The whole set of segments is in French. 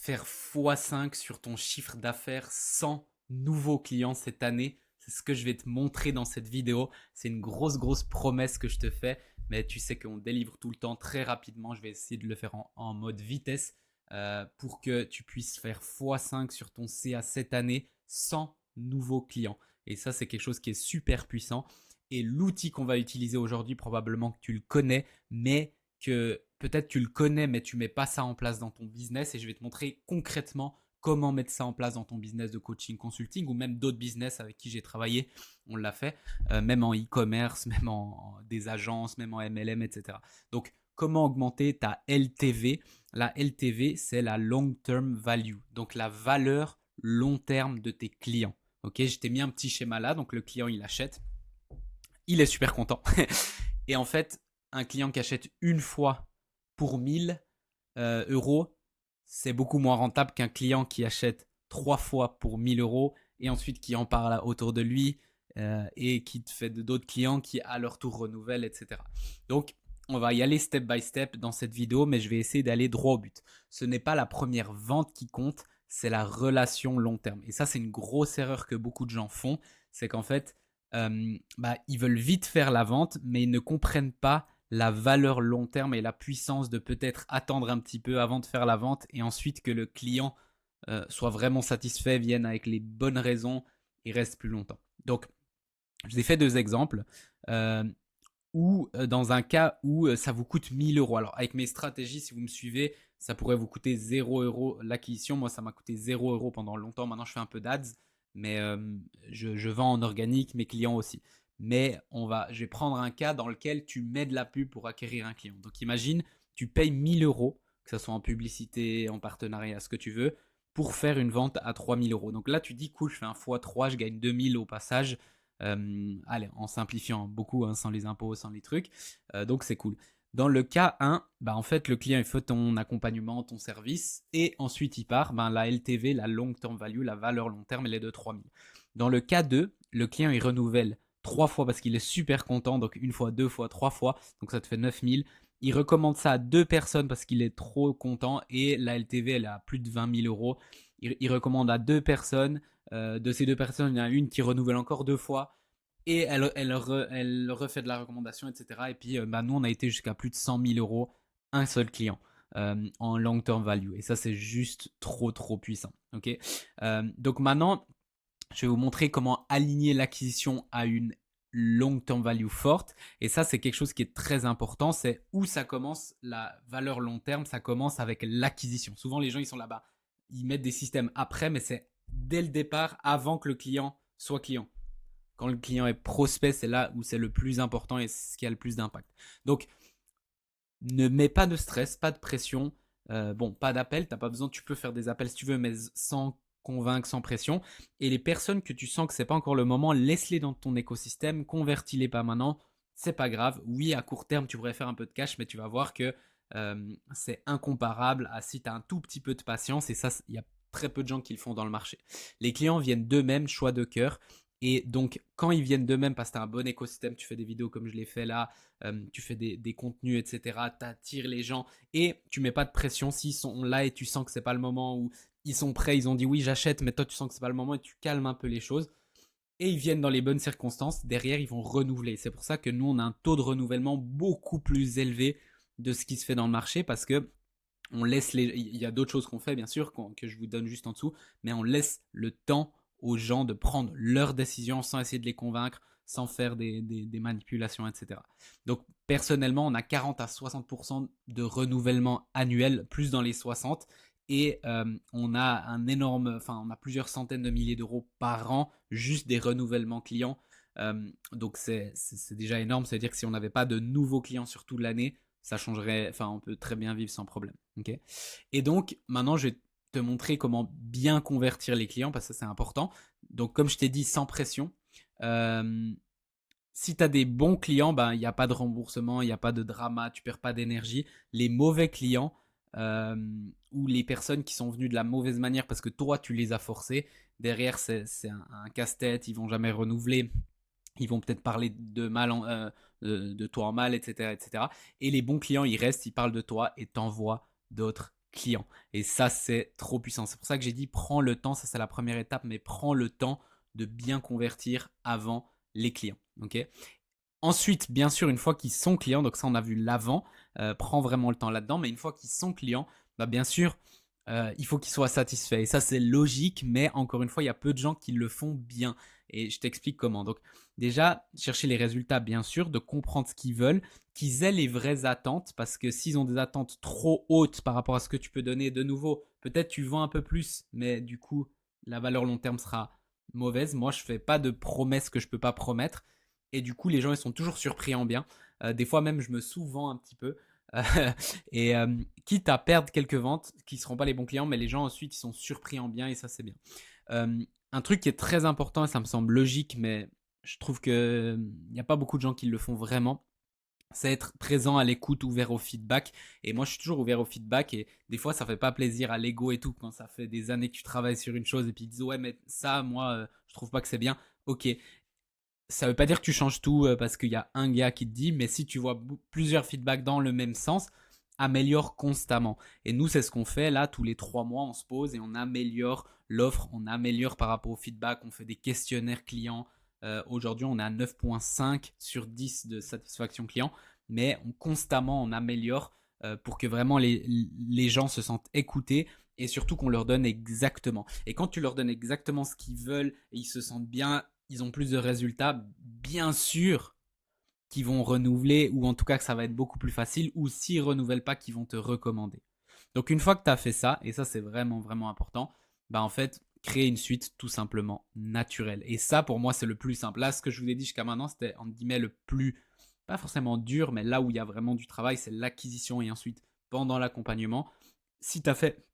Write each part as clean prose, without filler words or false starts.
faire x5 sur ton chiffre d'affaires sans nouveaux clients cette année. C'est ce que je vais te montrer dans cette vidéo. C'est une grosse promesse que je te fais, mais tu sais qu'on délivre tout le temps très rapidement. Je vais essayer de le faire en mode vitesse pour que tu puisses faire x5 sur ton CA cette année sans nouveaux clients. Et ça, c'est quelque chose qui est super puissant. Et l'outil qu'on va utiliser aujourd'hui, probablement que tu le connais, mais que peut-être tu le connais, mais tu ne mets pas ça en place dans ton business. Et je vais te montrer concrètement comment mettre ça en place dans ton business de coaching, consulting ou même d'autres business avec qui j'ai travaillé. On l'a fait, même en e-commerce, même en des agences, même en MLM, etc. Donc, comment augmenter ta LTV? La LTV, c'est la long term value, donc la valeur long terme de tes clients. Ok, je t'ai mis un petit schéma là, donc le client il achète, il est super content. Et en fait, un client qui achète une fois pour 1000 euros, c'est beaucoup moins rentable qu'un client qui achète 3 fois pour 1000 euros et ensuite qui en parle autour de lui et qui te fait d'autres clients qui à leur tour renouvellent, etc. Donc, on va y aller step by step dans cette vidéo, mais je vais essayer d'aller droit au but. Ce n'est pas la première vente qui compte, c'est la relation long terme. Et ça, c'est une grosse erreur que beaucoup de gens font, c'est qu'en fait, ils veulent vite faire la vente, mais ils ne comprennent pas la valeur long terme et la puissance de peut-être attendre un petit peu avant de faire la vente et ensuite que le client soit vraiment satisfait, vienne avec les bonnes raisons et reste plus longtemps. Donc, je vous ai fait deux exemples euh, où dans un cas où ça vous coûte 1000 euros. Alors, avec mes stratégies, si vous me suivez, ça pourrait vous coûter 0 euros l'acquisition. Moi, ça m'a coûté 0 euros pendant longtemps. Maintenant, je fais un peu d'ads, mais je vends en organique, mes clients aussi. Mais je vais prendre un cas dans lequel tu mets de la pub pour acquérir un client. Donc, imagine, tu payes 1000 euros, que ce soit en publicité, en partenariat, ce que tu veux, pour faire une vente à 3000 euros. Donc là, tu dis, cool, je fais un x3, je gagne 2000 au passage. Allez, en simplifiant beaucoup, hein, sans les impôts, sans les trucs. Donc c'est cool. Dans le cas 1, en fait, le client il fait ton accompagnement, ton service, et ensuite il part. La LTV, la long term value, la valeur long terme, elle est de 3000. Dans le cas 2, le client il renouvelle 3 fois parce qu'il est super content, donc une fois, deux fois, 3 fois, donc ça te fait 9000. Il recommande ça à 2 personnes parce qu'il est trop content et la LTV elle est à plus de 20 000 euros. Il recommande à 2 personnes. De ces 2 personnes, il y en a une qui renouvelle encore 2 fois et elle refait de la recommandation, etc. Et puis, nous, on a été jusqu'à plus de 100 000 euros, un seul client en long term value. Et ça, c'est juste trop puissant. Ok. Donc maintenant, je vais vous montrer comment aligner l'acquisition à une long term value forte. Et ça, c'est quelque chose qui est très important. C'est où ça commence la valeur long terme. Ça commence avec l'acquisition. Souvent, les gens, ils sont là-bas. Ils mettent des systèmes après, mais c'est dès le départ, avant que le client soit client. Quand le client est prospect, c'est là où c'est le plus important et ce qui a le plus d'impact. Donc, ne mets pas de stress, pas de pression. Pas d'appel, t'as pas besoin, tu peux faire des appels si tu veux, mais sans convaincre, sans pression. Et les personnes que tu sens que c'est pas encore le moment, laisse-les dans ton écosystème, convertis-les pas maintenant, c'est pas grave. Oui, à court terme, tu pourrais faire un peu de cash, mais tu vas voir que c'est incomparable à si tu as un tout petit peu de patience. Et ça, il y a très peu de gens qui le font dans le marché. Les clients viennent d'eux-mêmes, choix de cœur. Et donc, quand ils viennent d'eux-mêmes, parce que tu as un bon écosystème, tu fais des vidéos comme je l'ai fait là, tu fais des contenus, etc., tu attires les gens et tu mets pas de pression s'ils sont là et tu sens que c'est pas le moment où ils sont prêts, ils ont dit oui, j'achète, mais toi, tu sens que c'est pas le moment et tu calmes un peu les choses. Et ils viennent dans les bonnes circonstances. Derrière, ils vont renouveler. C'est pour ça que nous, on a un taux de renouvellement beaucoup plus élevé de ce qui se fait dans le marché parce que on laisse il y a d'autres choses qu'on fait bien sûr que je vous donne juste en dessous, mais on laisse le temps aux gens de prendre leurs décisions sans essayer de les convaincre, sans faire des manipulations, etc. Donc personnellement, on a 40 à 60% de renouvellement annuel, plus dans les 60, et on a on a plusieurs centaines de milliers d'euros par an juste des renouvellements clients. Donc c'est déjà énorme, c'est à dire que si on n'avait pas de nouveaux clients sur toute l'année, ça changerait, enfin on peut très bien vivre sans problème. Okay. Et donc maintenant je vais te montrer comment bien convertir les clients parce que c'est important. Donc comme je t'ai dit, sans pression. Euh, Si tu as des bons clients, il n'y a pas de remboursement, il n'y a pas de drama, tu perds pas d'énergie. Les mauvais clients euh, ou les personnes qui sont venues de la mauvaise manière parce que toi tu les as forcés, derrière c'est un casse-tête, ils vont jamais renouveler, ils vont peut-être parler de toi en mal, etc., etc. Et les bons clients, ils restent, ils parlent de toi et t'envoient d'autres clients. Et ça, c'est trop puissant. C'est pour ça que j'ai dit, prends le temps, ça c'est la première étape, mais prends le temps de bien convertir avant les clients. Ok. Ensuite, bien sûr, une fois qu'ils sont clients, donc ça on a vu l'avant, prends vraiment le temps là-dedans, mais une fois qu'ils sont clients, bah bien sûr, il faut qu'ils soient satisfaits. Et ça c'est logique, mais encore une fois, il y a peu de gens qui le font bien. Et je t'explique comment. Donc déjà, chercher les résultats, bien sûr, de comprendre ce qu'ils veulent, qu'ils aient les vraies attentes, parce que s'ils ont des attentes trop hautes par rapport à ce que tu peux donner, de nouveau, peut-être tu vends un peu plus, mais du coup, la valeur long terme sera mauvaise. Moi, je fais pas de promesses que je peux pas promettre. Et du coup, les gens, ils sont toujours surpris en bien. Des fois même, je me sous-vends un petit peu. Et quitte à perdre quelques ventes qui ne seront pas les bons clients, mais les gens ensuite, ils sont surpris en bien et ça, c'est bien. Un truc qui est très important, et ça me semble logique, mais je trouve qu'il n'y a pas beaucoup de gens qui le font vraiment, c'est être présent à l'écoute, ouvert au feedback. Et moi, je suis toujours ouvert au feedback. Et des fois, ça fait pas plaisir à l'ego et tout quand ça fait des années que tu travailles sur une chose et puis ils disent ouais, mais ça, moi, je trouve pas que c'est bien. Ok, ça veut pas dire que tu changes tout parce qu'il y a un gars qui te dit, mais si tu vois plusieurs feedbacks dans le même sens, améliore constamment. Et nous, c'est ce qu'on fait là, tous les 3 mois, on se pose et on améliore l'offre, on améliore par rapport au feedback, on fait des questionnaires clients. Aujourd'hui, on est à 9,5 sur 10 de satisfaction client, mais constamment on améliore pour que vraiment les gens se sentent écoutés et surtout qu'on leur donne exactement. Et quand tu leur donnes exactement ce qu'ils veulent et ils se sentent bien, ils ont plus de résultats, bien sûr qu'ils vont renouveler ou en tout cas que ça va être beaucoup plus facile ou s'ils ne renouvellent pas, qu'ils vont te recommander. Donc une fois que tu as fait ça, et ça c'est vraiment vraiment important, bah en fait, créer une suite tout simplement naturelle. Et ça pour moi c'est le plus simple. Là ce que je vous ai dit jusqu'à maintenant c'était entre guillemets le plus, pas forcément dur, mais là où il y a vraiment du travail, c'est l'acquisition et ensuite pendant l'accompagnement. Si tu as fait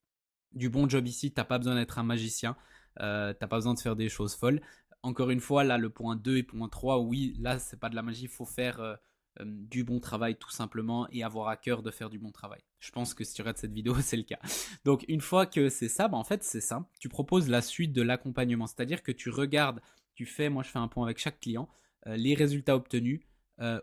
du bon job ici, t'as pas besoin d'être un magicien, t'as pas besoin de faire des choses folles. Encore une fois, là, le point 2 et point 3, oui, là, c'est pas de la magie, il faut faire du bon travail tout simplement et avoir à cœur de faire du bon travail. Je pense que si tu regardes cette vidéo, c'est le cas. Donc, une fois que c'est ça, bah, en fait, c'est simple. Tu proposes la suite de l'accompagnement, c'est-à-dire que tu regardes, moi, je fais un point avec chaque client, les résultats obtenus,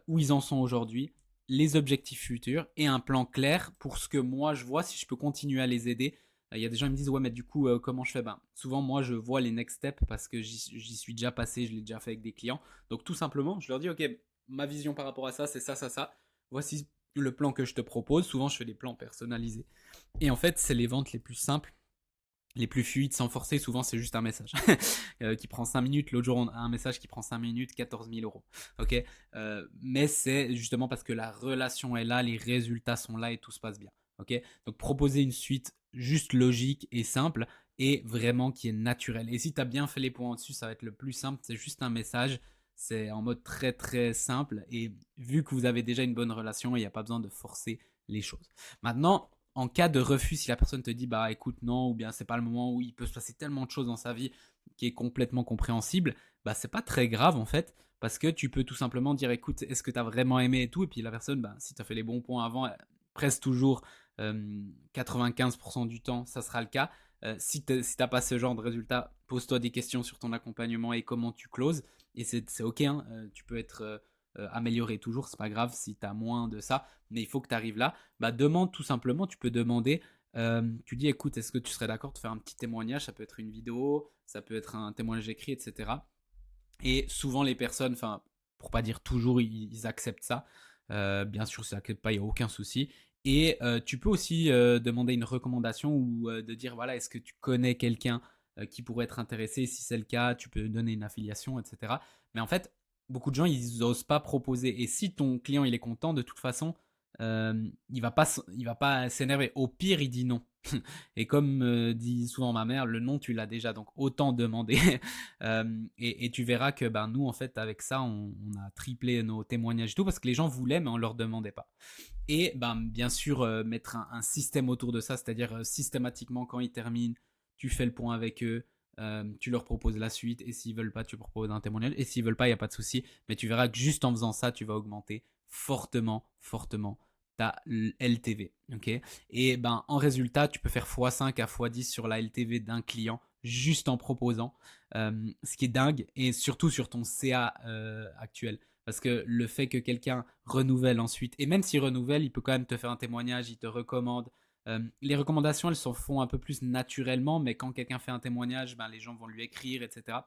où ils en sont aujourd'hui, les objectifs futurs et un plan clair pour ce que moi je vois, si je peux continuer à les aider. Il y a des gens qui me disent ouais mais du coup comment je fais, ben, souvent moi je vois les next steps parce que j'y suis déjà passé, je l'ai déjà fait avec des clients. Donc tout simplement je leur dis ok, ma vision par rapport à ça c'est ça, ça, ça. Voici le plan que je te propose. Souvent je fais des plans personnalisés. Et en fait c'est les ventes les plus simples, les plus fluides sans forcer. Souvent c'est juste un message qui prend 5 minutes. L'autre jour on a un message qui prend 5 minutes, 14 000 euros. Ok, mais c'est justement parce que la relation est là, les résultats sont là et tout se passe bien. Ok, donc proposer une suite juste logique et simple et vraiment qui est naturelle. Et si tu as bien fait les points au-dessus, ça va être le plus simple. C'est juste un message. C'est en mode très très simple. Et vu que vous avez déjà une bonne relation, il n'y a pas besoin de forcer les choses. Maintenant, en cas de refus, si la personne te dit bah écoute non, ou bien c'est pas le moment, où il peut se passer tellement de choses dans sa vie qui est complètement compréhensible, bah c'est pas très grave en fait, parce que tu peux tout simplement dire écoute, est-ce que tu as vraiment aimé et tout, et puis la personne, bah, si tu as fait les bons points avant, presque toujours 95% du temps, ça sera le cas. Si tu n'as pas ce genre de résultat, pose-toi des questions sur ton accompagnement et comment tu closes. Et c'est ok, hein, tu peux être amélioré toujours, c'est pas grave si tu as moins de ça, mais il faut que tu arrives là. Bah, demande tout simplement, tu peux demander, tu dis écoute, est-ce que tu serais d'accord de faire un petit témoignage, ça peut être une vidéo, ça peut être un témoignage écrit, etc. Et souvent les personnes, enfin pour pas dire toujours, ils acceptent ça. Bien sûr, si ça n'accepte pas, il n'y a aucun souci. Et tu peux aussi demander une recommandation ou de dire voilà, est-ce que tu connais quelqu'un qui pourrait être intéressé? Si c'est le cas, tu peux donner une affiliation, etc. Mais en fait, beaucoup de gens, ils n'osent pas proposer. Et si ton client, il est content, de toute façon, il va pas s'énerver. Au pire, il dit non. Et comme dit souvent ma mère, le non, tu l'as déjà, donc autant demander. Et tu verras que ben, nous, en fait, avec ça, on a triplé nos témoignages et tout, parce que les gens voulaient, mais on ne leur demandait pas. Et ben, bien sûr, mettre un système autour de ça, c'est-à-dire systématiquement, quand ils terminent, tu fais le point avec eux, tu leur proposes la suite, et s'ils veulent pas, tu proposes un témoignage, et s'ils veulent pas, il n'y a pas de souci, mais tu verras que juste en faisant ça, tu vas augmenter fortement, fortement ta LTV. Ok, et ben, en résultat, tu peux faire x5 à x10 sur la LTV d'un client juste en proposant, ce qui est dingue, et surtout sur ton CA actuel. Parce que le fait que quelqu'un renouvelle ensuite, et même s'il renouvelle, il peut quand même te faire un témoignage, il te recommande, Les recommandations, elles se font un peu plus naturellement, mais quand quelqu'un fait un témoignage, ben, les gens vont lui écrire, etc.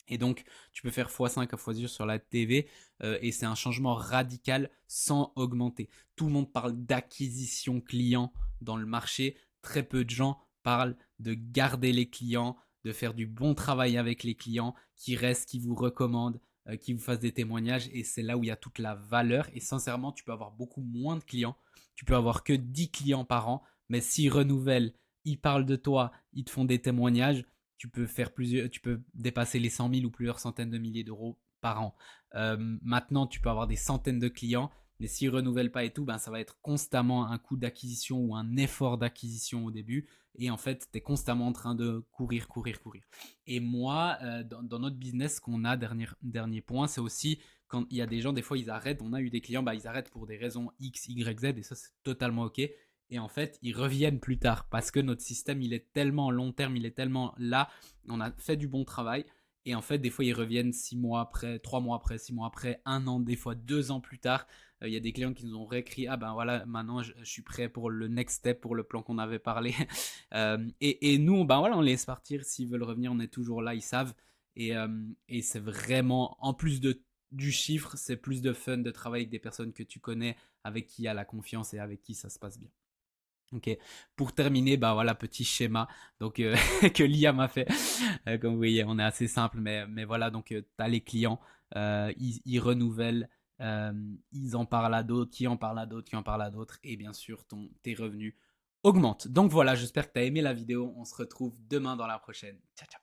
Et donc, tu peux faire x5 à x10 sur la TV et c'est un changement radical sans augmenter. Tout le monde parle d'acquisition client dans le marché. Très peu de gens parlent de garder les clients, de faire du bon travail avec les clients, qui restent, qui vous recommandent, qui vous fassent des témoignages. Et c'est là où il y a toute la valeur. Et sincèrement, tu peux avoir beaucoup moins de clients. Tu peux avoir que 10 clients par an. Mais s'ils renouvellent, ils parlent de toi, ils te font des témoignages, tu peux dépasser les 100 000 ou plusieurs centaines de milliers d'euros par an. Maintenant, tu peux avoir des centaines de clients, mais s'ils ne renouvellent pas et tout, ben, ça va être constamment un coût d'acquisition ou un effort d'acquisition au début. Et en fait, tu es constamment en train de courir, courir, courir. Et moi, dans notre business, ce qu'on a, dernier point, c'est aussi quand il y a des gens, des fois, ils arrêtent. On a eu des clients, bah, ils arrêtent pour des raisons X, Y, Z, et ça, c'est totalement OK. Et en fait, ils reviennent plus tard parce que notre système, il est tellement long terme, il est tellement là, on a fait du bon travail. Et en fait, des fois, ils reviennent 6 mois après, 3 mois après, 6 mois après, un an, des fois 2 ans plus tard. Il y a des clients qui nous ont réécrit, ah ben voilà, maintenant je suis prêt pour le next step, pour le plan qu'on avait parlé. Et nous, ben voilà, on les laisse partir. S'ils veulent revenir, on est toujours là, ils savent. Et c'est vraiment, en plus du chiffre, c'est plus de fun de travailler avec des personnes que tu connais, avec qui il y a la confiance et avec qui ça se passe bien. Ok, pour terminer, bah voilà, petit schéma donc, que l'IA m'a fait. Comme vous voyez, on est assez simple, mais voilà, donc tu as les clients, ils renouvellent, ils en parlent à d'autres, qui en parlent à d'autres, qui en parlent à d'autres, et bien sûr, tes revenus augmentent. Donc voilà, j'espère que tu as aimé la vidéo. On se retrouve demain dans la prochaine. Ciao, ciao.